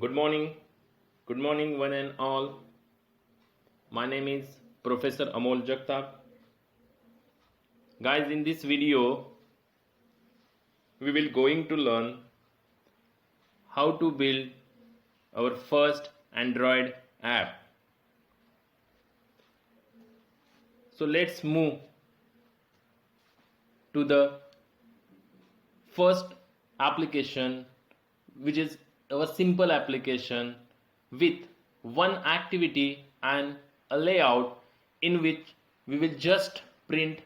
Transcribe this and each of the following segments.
Good morning, one and all. My name is Professor Amol Jagtap. Guys, in this video, we will going to learn how to build our first Android app. So let's move to the first application, which is our simple application with one activity and a layout in which we will just print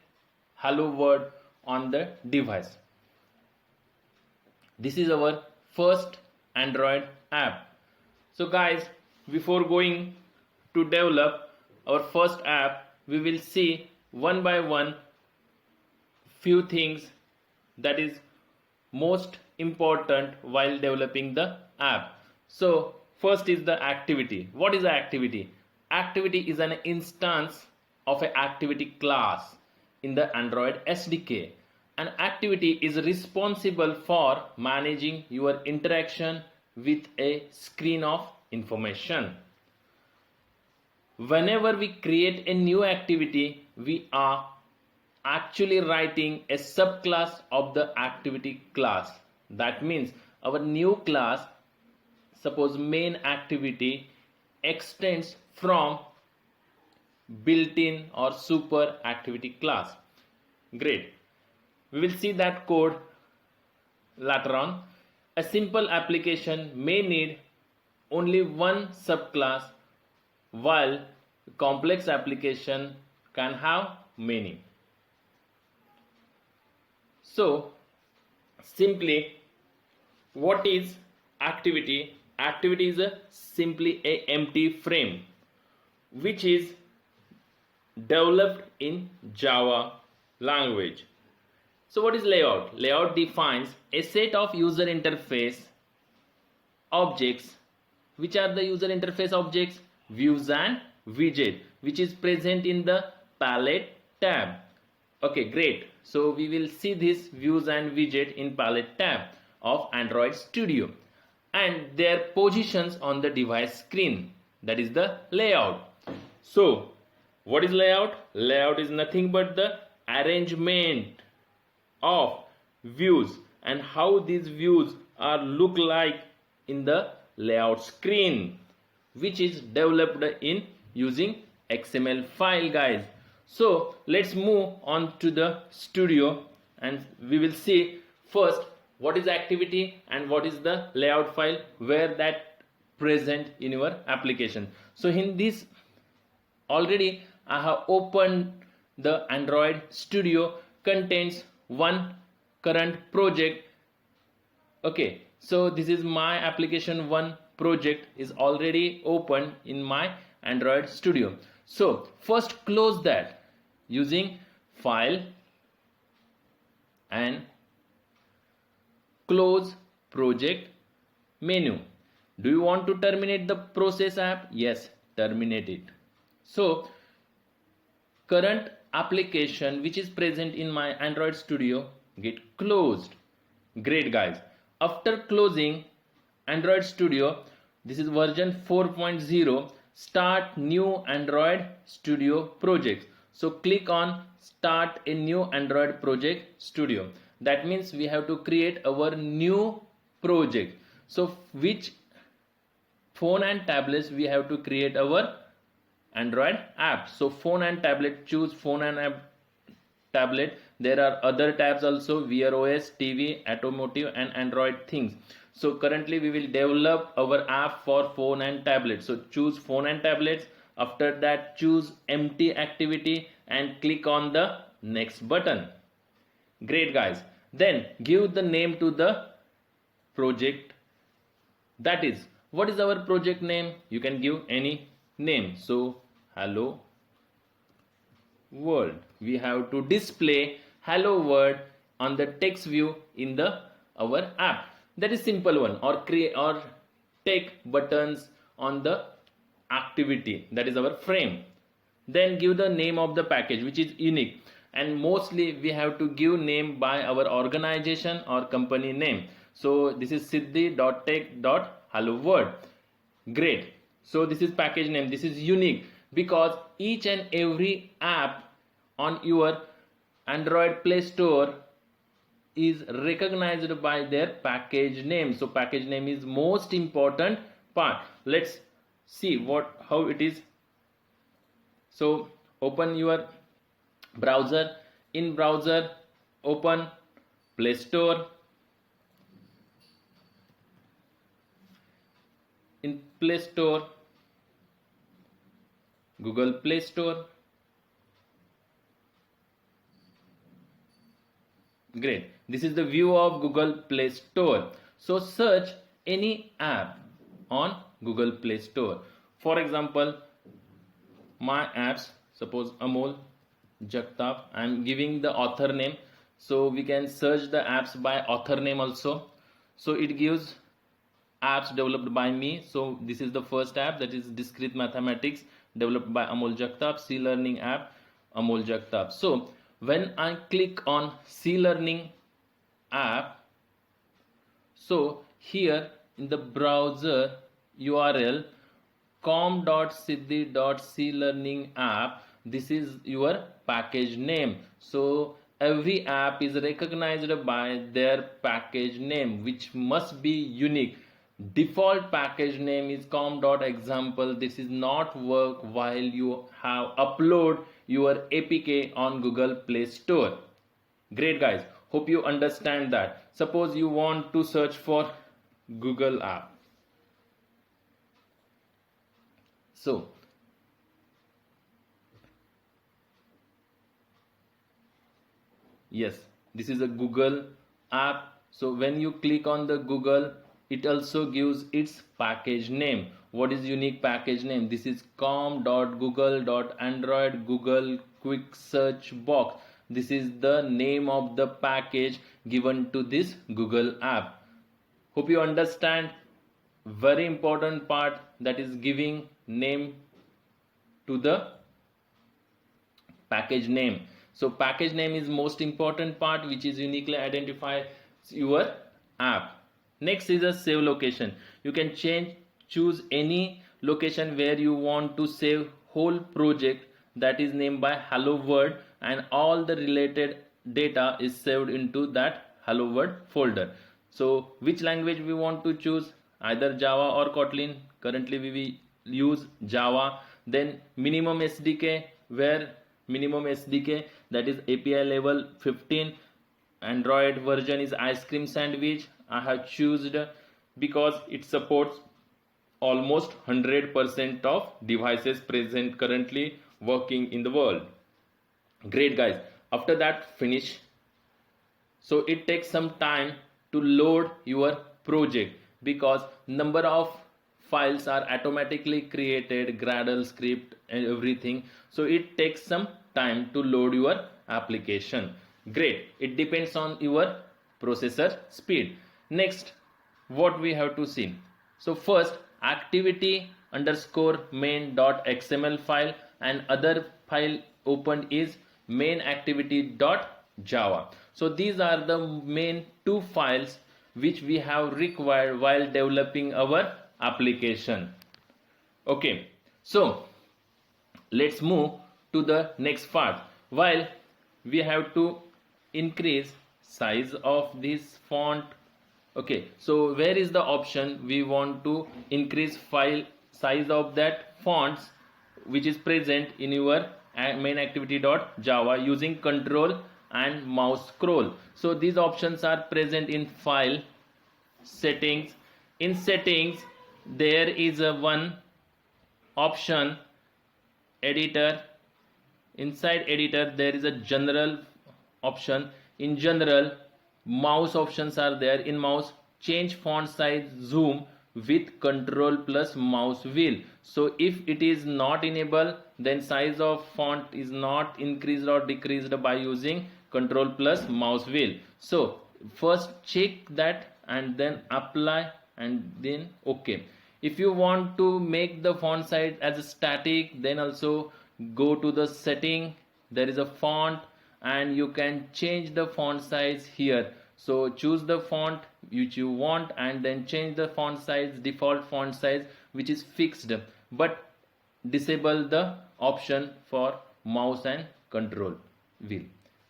hello world on the device. This is our first Android app. So guys, before going to develop our first app, we will see one by one few things that is most important while developing the app. So first is the activity. What is the activity? Activity is an instance of an activity class in the Android SDK. An activity is responsible for managing your interaction with a screen of information. Whenever we create a new activity, we are actually writing a subclass of the activity class. That means our new class, suppose main activity, extends from built-in or super activity class. Great. We will see that code later on. A simple application may need only one subclass, while a complex application can have many. So simply, what is activity? Activity is simply a empty frame which is developed in Java language. So what is layout? Layout defines a set of user interface objects. Which are the user interface objects? Views and widget, which is present in the palette tab. Okay, great. So we will see this views and widget in palette tab of Android Studio and their positions on the device screen. That is the layout. So what is layout? Layout is nothing but the arrangement of views and how these views are look like in the layout screen, which is developed in using XML file, guys. So let's move on to the studio and we will see first what is activity and what is the layout file where that present in your application. So in this already I have opened the Android Studio, contains one current project. Okay, so this is my application one project is already open in my Android Studio. So first close that using file and close project menu. Do you want to terminate the process app? Yes, terminate it. So current application which is present in my Android Studio get closed. Great, guys. After closing Android Studio, this is version 4.0, start new Android Studio project. So click on start a new Android project studio. That means we have to create our new project. So which phone and tablets we have to create our Android app. So phone and tablet, choose phone and tablet. There are other tabs also, Wear OS, TV, automotive and Android things. So currently we will develop our app for phone and tablet. So choose phone and tablets. After that choose empty activity and click on the next button. Great, guys. Then give the name to the project. That is, what is our project name? You can give any name. So hello world. We have to display hello world on the text view in the our app. That is simple one. Or create or take buttons on the activity, that is our frame. Then give the name of the package which is unique, and mostly we have to give name by our organization or company name. So this is siddhi.tech.hello-world. Great. So this is package name. This is unique because each and every app on your Android Play Store is recognized by their package name. So package name is most important part. Let's see how it is. So open your browser. In browser, open Play Store. In Play Store, Google Play Store. Great. This is the view of Google Play Store. So search any app on Google Play Store. For example, my apps, suppose Amol Jagtap. I am giving the author name. So we can search the apps by author name also. So it gives apps developed by me. So this is the first app, that is Discrete Mathematics, developed by Amol Jagtap. C Learning app, Amol Jagtap. So when I click on C Learning app, so here in the browser URL com.siddhi.clearning app, this is your package name. So every app is recognized by their package name, which must be unique. Default package name is com.example. This is not work while you have upload your APK on Google Play Store. Great guys, hope you understand that. Suppose you want to search for Google app. So yes, this is a Google app. So when you click on the Google, it also gives its package name. What is unique package name? This is com.google.android Google quick search box. This is the name of the package given to this Google app. Hope you understand. Very important part, that is giving name to the package name. So package name is most important part, which is uniquely identify your app. Next is a save location. You can choose any location where you want to save whole project, that is named by Hello World, and all the related data is saved into that Hello World folder. So which language we want to choose, either Java or Kotlin. Currently we will use Java. Then minimum SDK, where minimum SDK, that is API level 15. Android version is Ice Cream Sandwich. I have chosen because it supports almost 100% of devices present currently working in the world. Great guys, after that finish. So it takes some time to load your project because number of files are automatically created, Gradle script and everything. So it takes some time to load your application. Great, it depends on your processor speed. Next, what we have to see. So first, activity underscore main.xml file, and other file opened is main activity.java. So these are the main two files which we have required while developing our application. Okay, so let's move to the next part. While we have to increase size of this font. Okay, so where is the option we want to increase file size of that fonts which is present in your main activity.java using control and mouse scroll. So these options are present in file, settings. In settings there is a one option, editor. Inside editor there is a general option. In general, mouse options are there. In mouse, change font size zoom with control plus mouse wheel. So if it is not enabled, then size of font is not increased or decreased by using control plus mouse wheel. So first check that and then apply and then OK. If you want to make the font size as a static, then also go to the setting. There is a font and you can change the font size here So choose the font which you want and then change the font size, default font size, which is fixed, but disable the option for mouse and control wheel.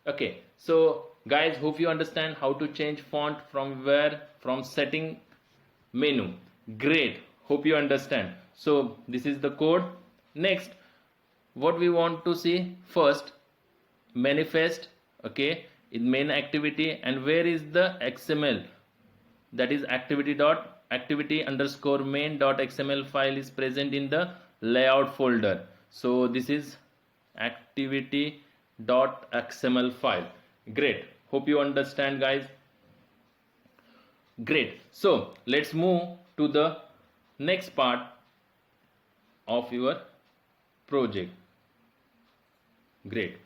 Okay, so guys, hope you understand how to change font from setting menu. Great, hope you understand. So this is the code. Next, what we want to see first, manifest. Okay, in main activity, and where is the XML, that is activity underscore main dot XML file is present in the layout folder. So this is activity dot XML file. Great, hope you understand, guys. Great, so let's move to the next part of your project. Great,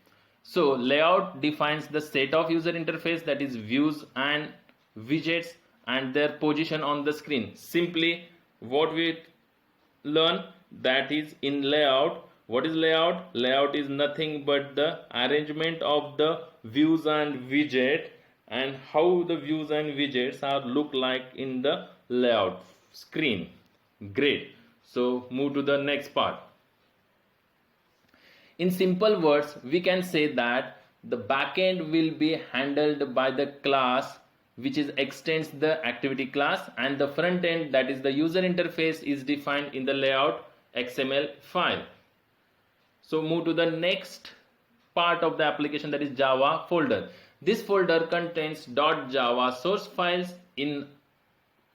so layout defines the set of user interface, that is views and widgets, and their position on the screen. Simply what we learn, that is in layout. What is layout? Layout is nothing but the arrangement of the views and widget, and how the views and widgets are look like in the layout screen. Great, so move to the next part. In simple words, we can say that the backend will be handled by the class which is extends the activity class, and the front end, that is the user interface, is defined in the layout XML file. So move to the next part of the application, that is Java folder. This folder contains .java source files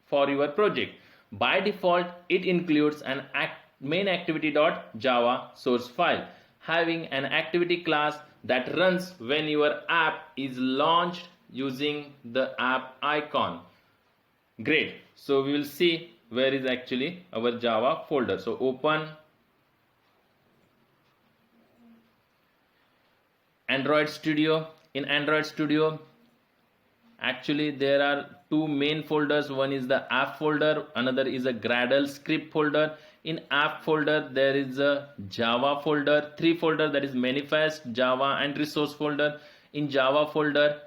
for your project. By default, it includes an main activity.java source file having an activity class that runs when your app is launched using the app icon. Great, so we will see where is actually our Java folder. So open Android Studio. In Android Studio, actually there are two main folders. One is the app folder, another is a Gradle script folder. In app folder there is a Java folder, three folder, that is manifest, Java and resource folder. In Java folder,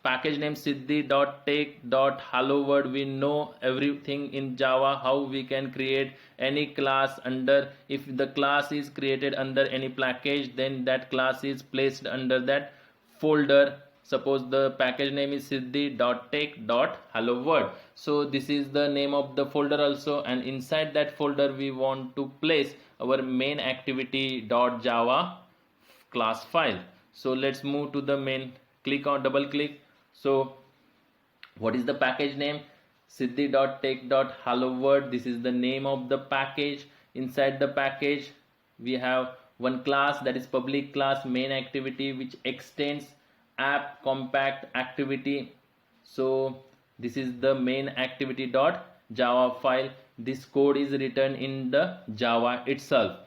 package name siddhi.take.hello-world. We know everything in Java, how we can create any class under. If the class is created under any package, then that class is placed under that folder. Suppose the package name is siddhi.take.hello-world. So this is the name of the folder also, and inside that folder we want to place our main activity.java class file. So let's move to the main, click on, double click. So what is the package name? siddhi.take.hello-world. This is the name of the package. Inside the package we have one class, that is public class main activity, which extends app compact activity. So this is the main activity.java file. This code is written in the Java itself.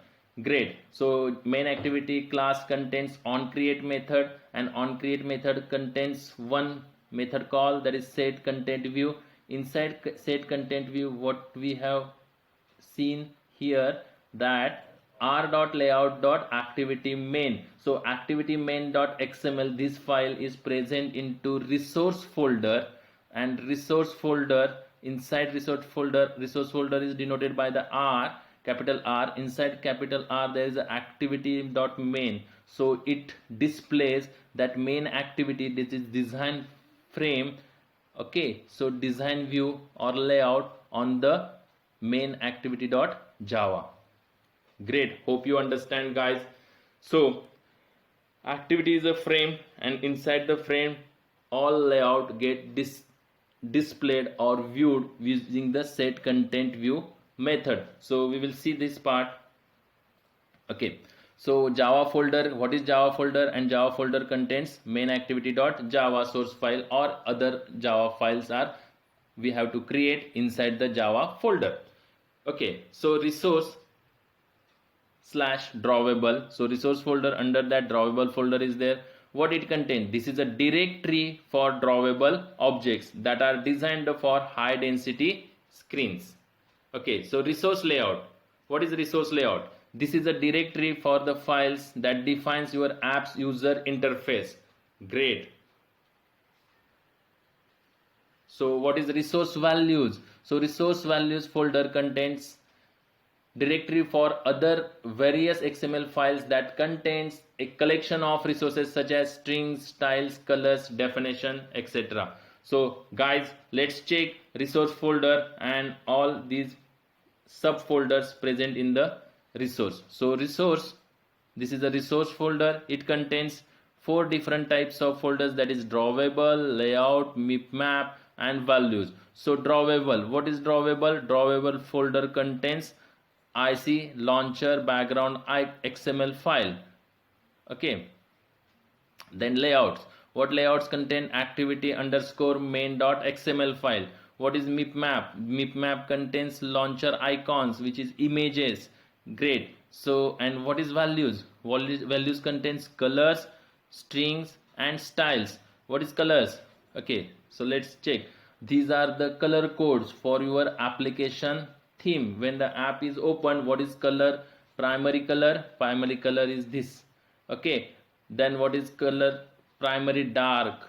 Great, so main activity class contains onCreate method, and onCreate method contains one method call, that is set content view. Inside set content view, what we have seen here, that r.layout.activity main. So activity main.xml, this file is present into resource folder, and resource folder, inside resource folder is denoted by the R, capital R. Inside capital R there is a activity.main. So it displays that main activity. This is design frame. Okay, so design view or layout on the main activity.java. Great, hope you understand, guys. So activity is a frame, and inside the frame all layout get displayed or viewed using the set content view method. So we will see this part. Okay, so Java folder, what is Java folder? And Java folder contains main activity.java source file, or other Java files are we have to create inside the Java folder. Okay, so resource / drawable. So resource folder, under that drawable folder is there. What it contains? This is a directory for drawable objects that are designed for high density screens. Okay, so resource layout. What is resource layout? This is a directory for the files that defines your app's user interface. Great. So what is resource values? So resource values folder contains directory for other various XML files that contains a collection of resources such as strings, styles, colors, definition, etc. So guys, let's check resource folder and all these subfolders present in the resource. So resource, this is a resource folder. It contains 4 different types of folders, that is drawable, layout, map, and values. So drawable, what is drawable? Drawable folder contains IC, launcher, background, XML file. Okay. Then layouts. What layouts contain? Activity underscore main dot XML file. What is map? Map contains launcher icons, which is images. Great. So, and what is values? Values contains colors, strings, and styles. What is colors? Okay. So let's check. These are the color codes for your application theme. When the app is opened, what is color? Primary color is this. Okay. Then what is color? Primary dark.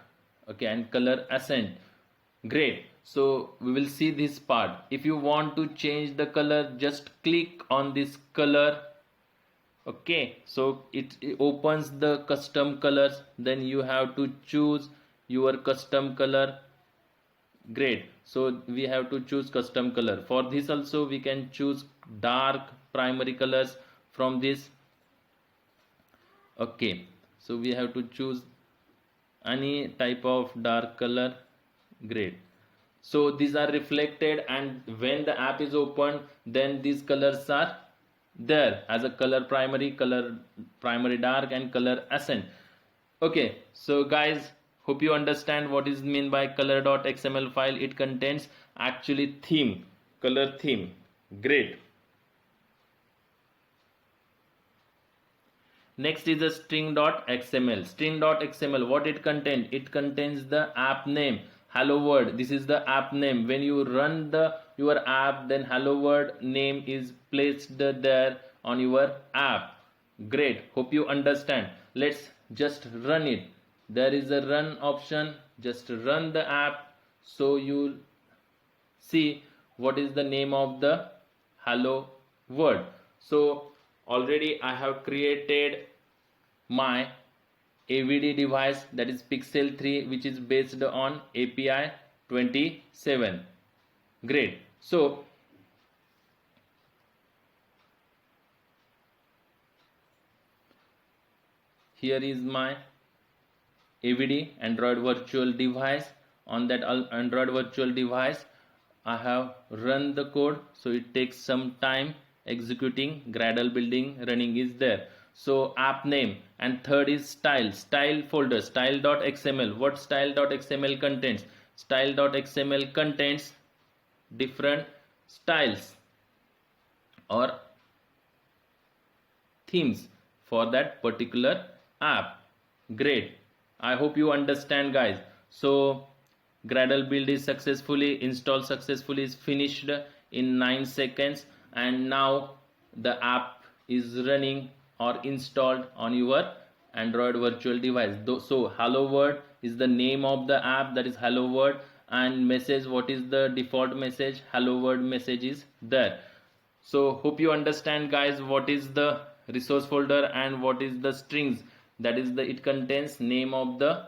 Okay. And color accent. Great. So we will see this part. If you want to change the color, just click on this color. Okay, so it opens the custom colors. Then you have to choose your custom color. Great. So we have to choose custom color. For this also we can choose dark primary colors from this. Okay, so we have to choose any type of dark color. Great. So these are reflected, and when the app is opened, then these colors are there as a color primary dark, and color accent. Okay, so guys, hope you understand what is mean by color.xml file. It contains actually theme, color theme. Great. Next is the string.xml. String.xml, what it contains? It contains the app name. Hello world, this is the app name. When you run your app, then hello world name is placed there on your app. Great, hope you understand. Let's just run it. There is a run option. Just run the app, so you see what is the name of the hello world. So already I have created my AVD device, that is Pixel 3, which is based on API 27. Great. So here is my AVD Android virtual device. On that Android virtual device I have run the code, so it takes some time executing. Gradle building running is there. So app name, and third is style folder, style.xml. What style.xml contains? Style.xml contains different styles or themes for that particular app. Great, I hope you understand, guys. So Gradle build is successfully installed, successfully is finished in 9 seconds, and now the app is running or installed on your Android virtual device. So hello world is the name of the app, that is hello world, and message, what is the default message? Hello world message is there. So hope you understand, guys, what is the resource folder and what is the strings. That is it contains name of the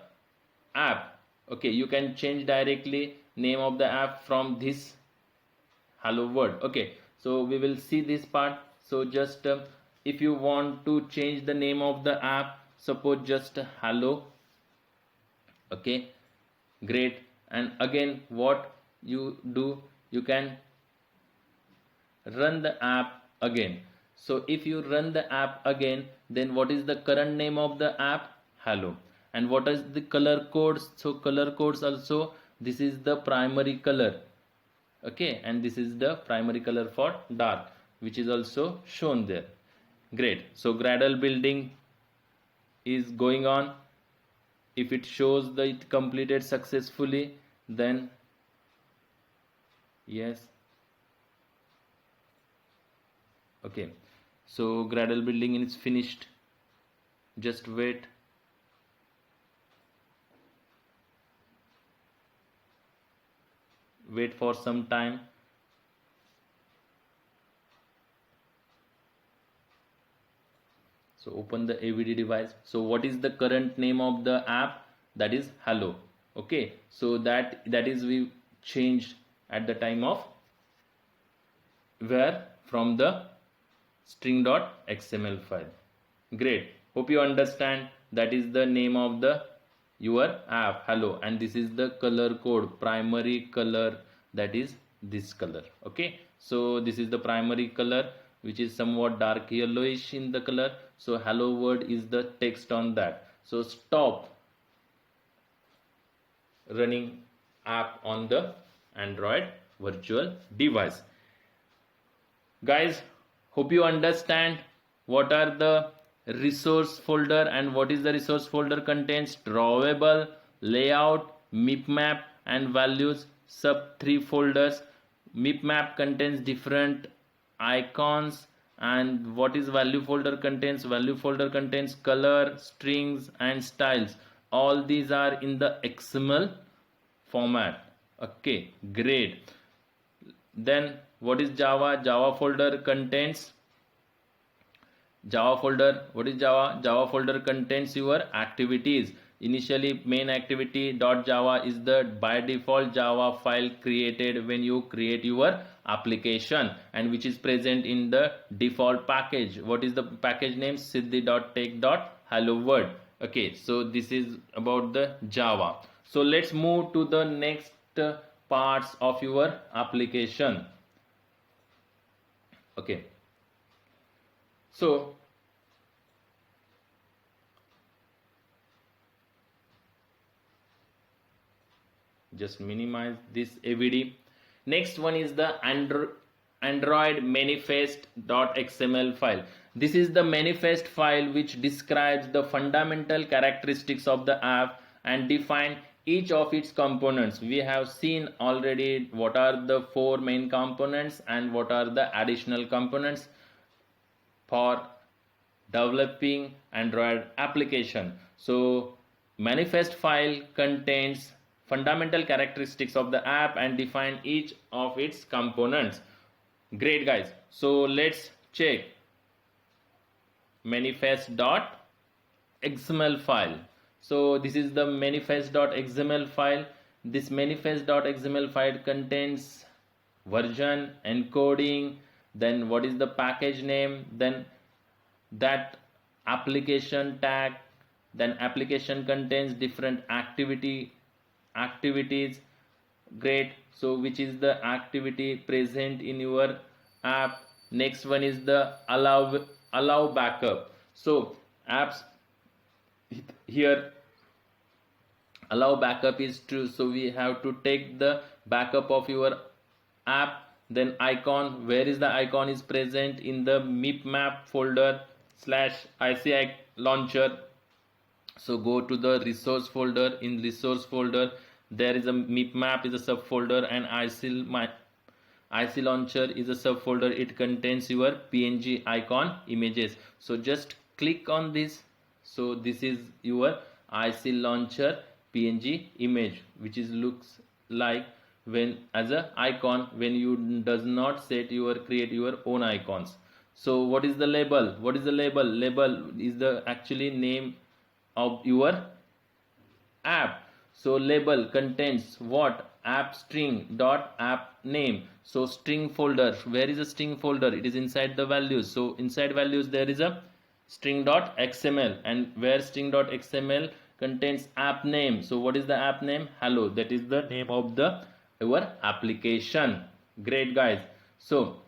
app. Okay, you can change directly name of the app from this hello world. Okay, so we will see this part. So just if you want to change the name of the app, suppose just hello. Okay, great. And again what you do, you can run the app again. So if you run the app again, then what is the current name of the app? Hello. And what is the color codes? So color codes also, this is the primary color. Okay, and this is the primary color for dark, which is also shown there. Great. So Gradle building is going on. If it shows that it completed successfully, then yes. Okay, so Gradle building is finished. Just wait. wait for some time. So open the AVD device. So what is the current name of the app? That is hello. Okay, so that is we changed at the time of where from the string.xml file. Great, hope you understand. That is the name of the your app hello, and this is the color code, primary color, that is this color. Okay, so this is the primary color, which is somewhat dark yellowish in the color. So hello world is the text on that. So stop running app on the Android virtual device. Guys, hope you understand what are the resource folder and what is the resource folder contains drawable, layout, mipmap and values, sub 3 folders. Mipmap contains different icons, and what is value folder contains? Value folder contains color, strings and styles. All these are in the XML format. Okay, great. Then what is Java? Java folder contains Java folder. What is Java? Java folder contains your activities. Initially main activity .java is the by default Java file created when you create your application, and which is present in the default package. What is the package name? siddhi.tech.hello world. Okay, so this is about the Java. So let's move to the next parts of your application. Okay, so just minimize this AVD. Next one is the Android manifest.xml file. This is the manifest file which describes the fundamental characteristics of the app and define each of its components. We have seen already what are the 4 main components and what are the additional components for developing Android application. So manifest file contains fundamental characteristics of the app and define each of its components. Great guys, so let's check manifest.xml file. So this is the manifest.xml file. This manifest.xml file contains version, encoding, then what is the package name, then that application tag, then application contains different activities. Great, so which is the activity present in your app. Next one is the allow backup. So apps here allow backup is true, so we have to take the backup of your app. Then icon, where is the icon? Is present in the mipmap folder /IC launcher. So go to the resource folder. In resource folder there is a mipmap is a subfolder, and IC launcher is a subfolder. It contains your PNG icon images. So just click on this. So this is your IC launcher PNG image, which is looks like when as a icon when you does not set your create your own icons. So what is the label? What is the label? Label is the actually name of your app. So label contains what? App string dot app name. So string folder, where is a string folder? It is inside the values. So inside values there is a string.xml, and where string.xml contains app name. So what is the app name? Hello, that is the name of the your application. Great guys, so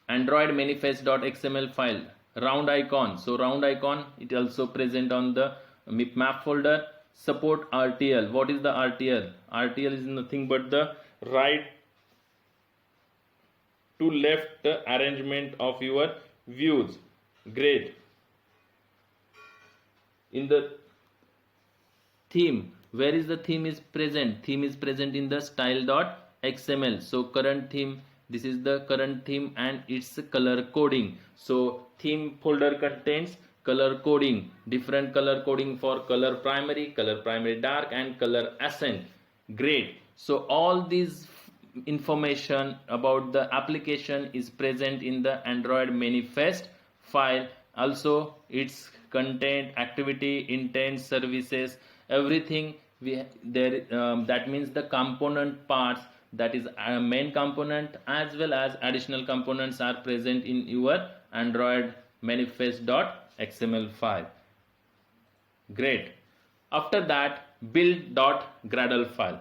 Android manifest.xml file, round icon. So round icon, it also present on the mipmap folder. Support RTL. What is the RTL? RTL is nothing but the right to left arrangement of your views. Great. In the theme, where is the theme is present? Theme is present in the style.xml. So current theme, this is the current theme and its color coding. So theme folder contains color coding, different color coding for color primary dark and color accent. Great. So all these information about the application is present in the Android manifest file. Also its content, activity, intent, services, everything we there that means the component parts, that is a main component as well as additional components are present in your Android manifest.xml file. Great. After that, build.gradle file.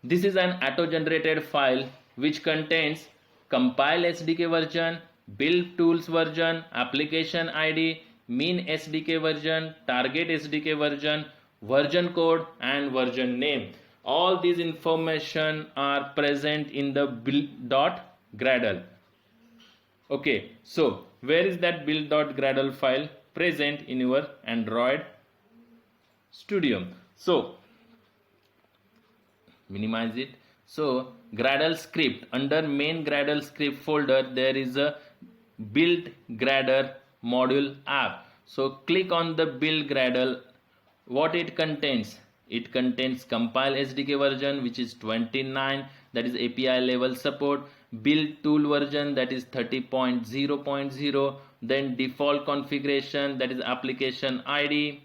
This is an auto-generated file which contains compile SDK version, build tools version, application ID, mean SDK version, target SDK version, version code and version name. All these information are present in the build.gradle. Okay, so where is that build.gradle file? Present in your Android Studio. So minimize it. So Gradle script, under main Gradle script folder there is a build Gradle module app. So click on the build Gradle. What it contains? It contains compile SDK version which is 29, that is API level support, build tool version that is 30.0.0, then default configuration that is application ID,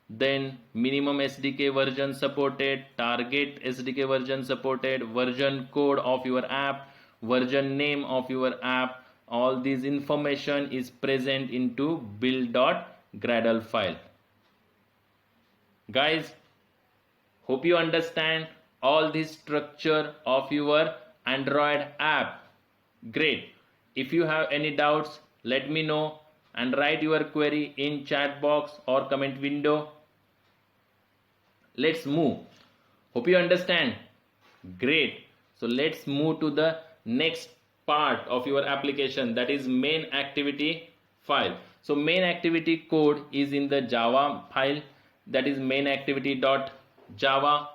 then minimum SDK version supported, target SDK version supported, version code of your app, version name of your app. All these information is present into build.gradle file. Guys, hope you understand all this structure of your Android app. Great. If you have any doubts, let me know and write your query in chat box or comment window. Let's move. Hope you understand. Great. So let's move to the next part of your application, that is main activity file. So main activity code is in the Java file, that is main activity.java.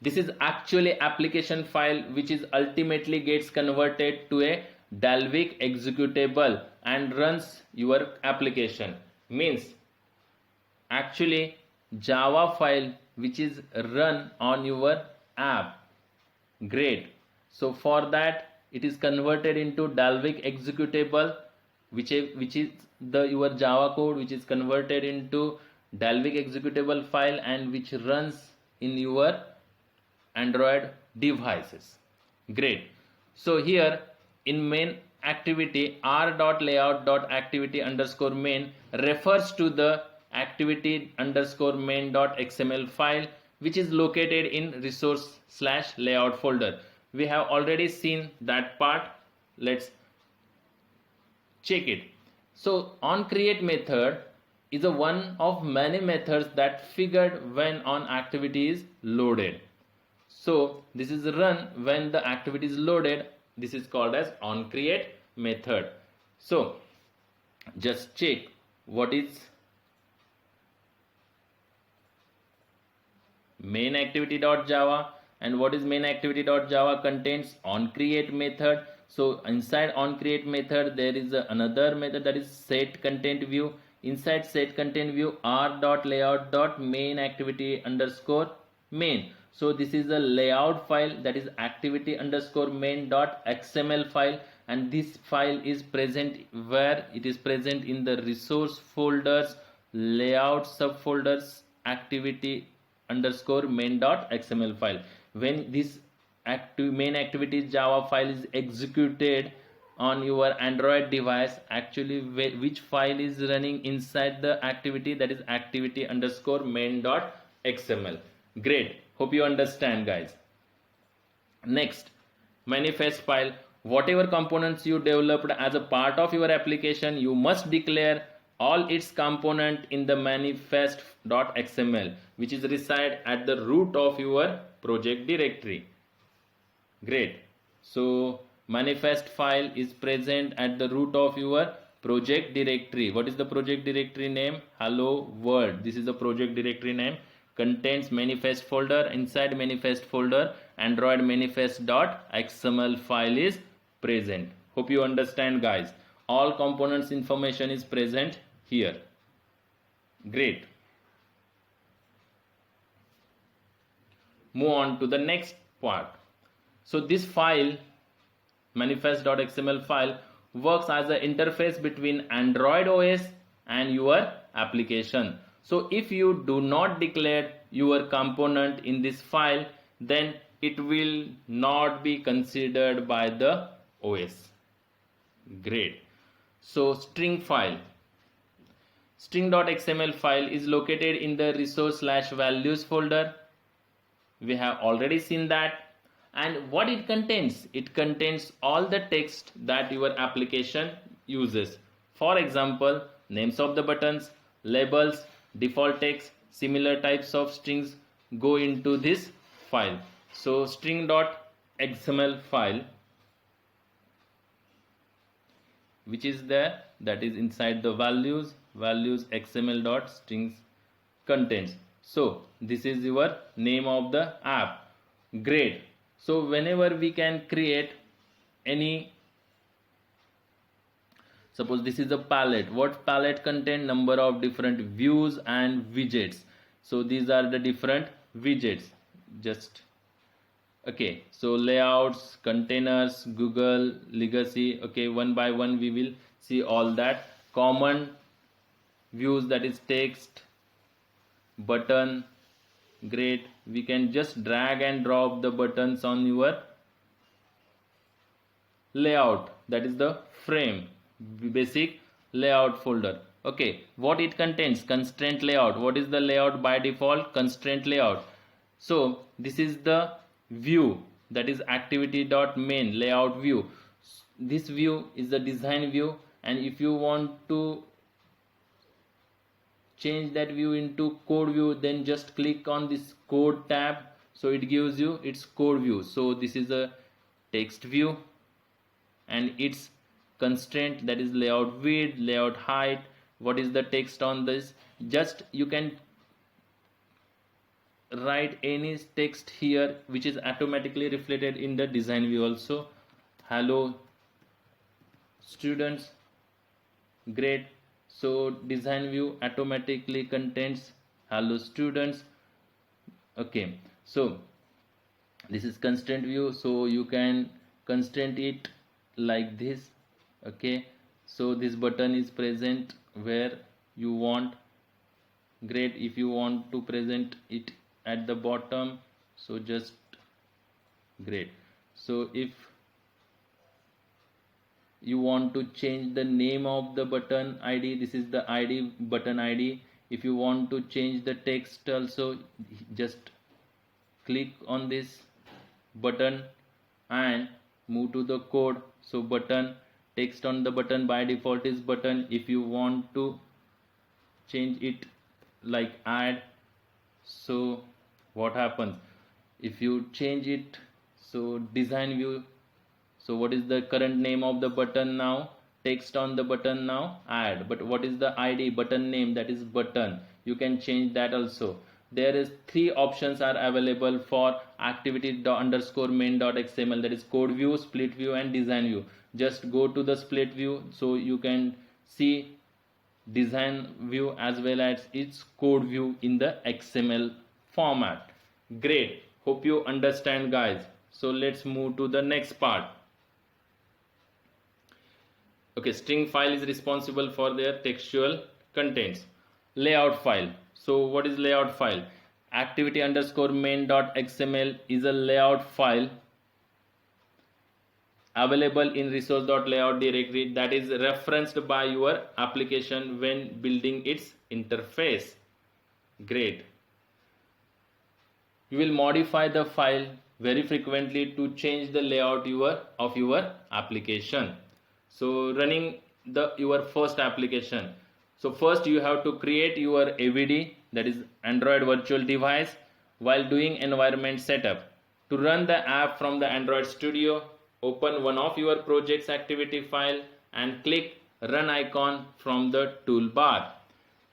This is actually application file which is ultimately gets converted to a Dalvik executable and runs your application. Means actually Java file which is run on your app. Great. So for that it is converted into Dalvik executable, which is the your Java code which is converted into Dalvik executable file and which runs in your Android devices. Great. So here in main activity, r.layout.activity underscore main refers to the activity underscore main.xml file which is located in resource/layout folder. We have already seen that part. Let's check it. So onCreate method is a one of many methods that figured when on activity is loaded. So this is run when the activity is loaded. This is called as onCreate method. So just check what is main activity.java and what is main activity.java contains onCreate method. So inside onCreate method there is another method, that is set content view. Inside set content view r.layout.main activity underscore main. So this is a layout file, that is activity underscore main.xml file, and this file is present where it is present in the resource folders, layout subfolders, activity underscore main.xml file. When this main activity Java file is executed on your Android device, actually which file is running inside the activity, that is activity underscore main.xml. Great. Hope you understand, guys. Next, manifest file. Whatever components you developed as a part of your application, you must declare all its component in the manifest.xml, which is reside at the root of your project directory. Great. So manifest file is present at the root of your project directory. What is the project directory name? Hello world. This is the project directory name. Contains manifest folder. Inside manifest folder, Android manifest.xml file is present. Hope you understand, guys. All components information is present here. Great. move on to the next part. So this file, manifest.xml file, works as an interface between Android OS and your application. So if you do not declare your component in this file, then it will not be considered by the OS. Great. So string file, string.xml file is located in the resource/values folder. We have already seen that. And what it contains? It contains all the text that your application uses. For example, names of the buttons, labels, default text, similar types of strings go into this file. So string.xml file, which is there, that is inside the values xml.strings contains. So this is your name of the app. Great. So whenever we can create any, suppose this is a palette. What palette contain? Number of different views and widgets. So these are the different widgets. Just okay, so layouts, containers, Google, legacy. Okay, one by one we will see all that. Common views, that is text, button. Great. We can just drag and drop the buttons on your layout, that is the frame, basic layout folder. Okay, what it contains? Constraint layout. What is the layout by default? Constraint layout. So this is the view, that is activity.main layout view. This view is the design view, and if you want to change that view into code view, then just click on this code tab. So it gives you its code view. So this is a text view, and its constraint, that is layout width, layout height. What is the text on this? Just you can write any text here, which is automatically reflected in the design view also. Hello students. Great. So design view automatically contains hello students. Okay, so this is constraint view, so you can constraint it like this. Okay, so this button is present where you want. Great. If you want to present it at the bottom, so just great. So if you want to change the name of the button ID, this is the ID, button ID. If you want to change the text also, just click on this button and move to the code. So button, text on the button by default is button. If you want to change it like add, so what happens? If you change it, so design view, so what is the current name of the button now? Text on the button now add. But what is the ID, button name? That is button. You can change that also. There is 3 options are available for activity_main.xml, that is code view, split view and design view. Just go to the split view, so you can see design view as well as its code view in the XML format. Great. Hope you understand, guys. So let's move to the next part. Okay, string file is responsible for their textual contents. Layout file. So what is layout file? Activity_main.xml is a layout file available in resource.layout directory that is referenced by your application when building its interface. Great. You will modify the file very frequently to change the layout of your application. So running your first application. So first you have to create your AVD, that is Android Virtual Device, while doing environment setup. To run the app from the Android Studio, open one of your project's activity file and click run icon from the toolbar.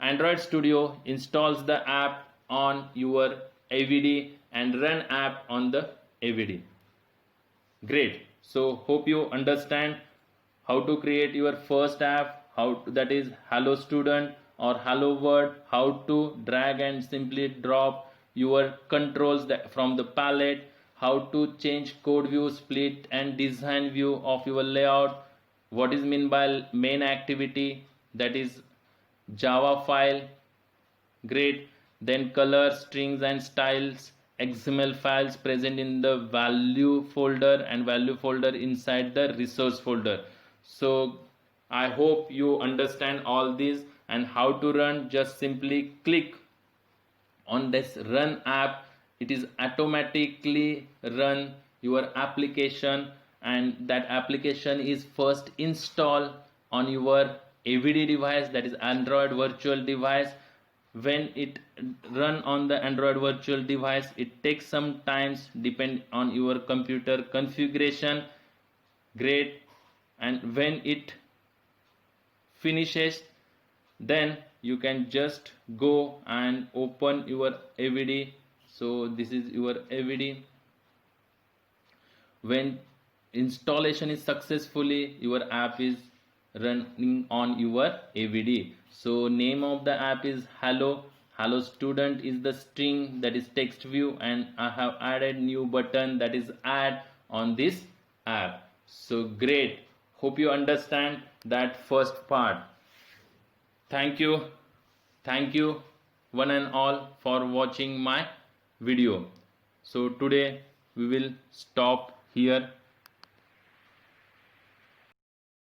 Android Studio installs the app on your AVD and run app on the AVD. Great. So hope you understand how to create your first app, that is Hello Student or Hello World, how to drag and simply drop your controls from the palette, how to change code view, split and design view of your layout, what is mean by main activity, that is Java file. Great. Then color, strings and styles, XML files present in the value folder and value folder inside the resource folder. So I hope you understand all these, and how to run. Just simply click on this run app. It is automatically run your application, and that application is first installed on your AVD device, that is Android virtual device. When it run on the Android virtual device, it takes some times, depend on your computer configuration. Great. And when it finishes, then you can just go and open your AVD. So this is your AVD. When installation is successfully, your app is running on your AVD. So name of the app is hello student is the string, that is text view, and I have added new button, that is add, on this app. So great, hope you understand that first part. Thank you one and all for watching my video. So today we will stop here.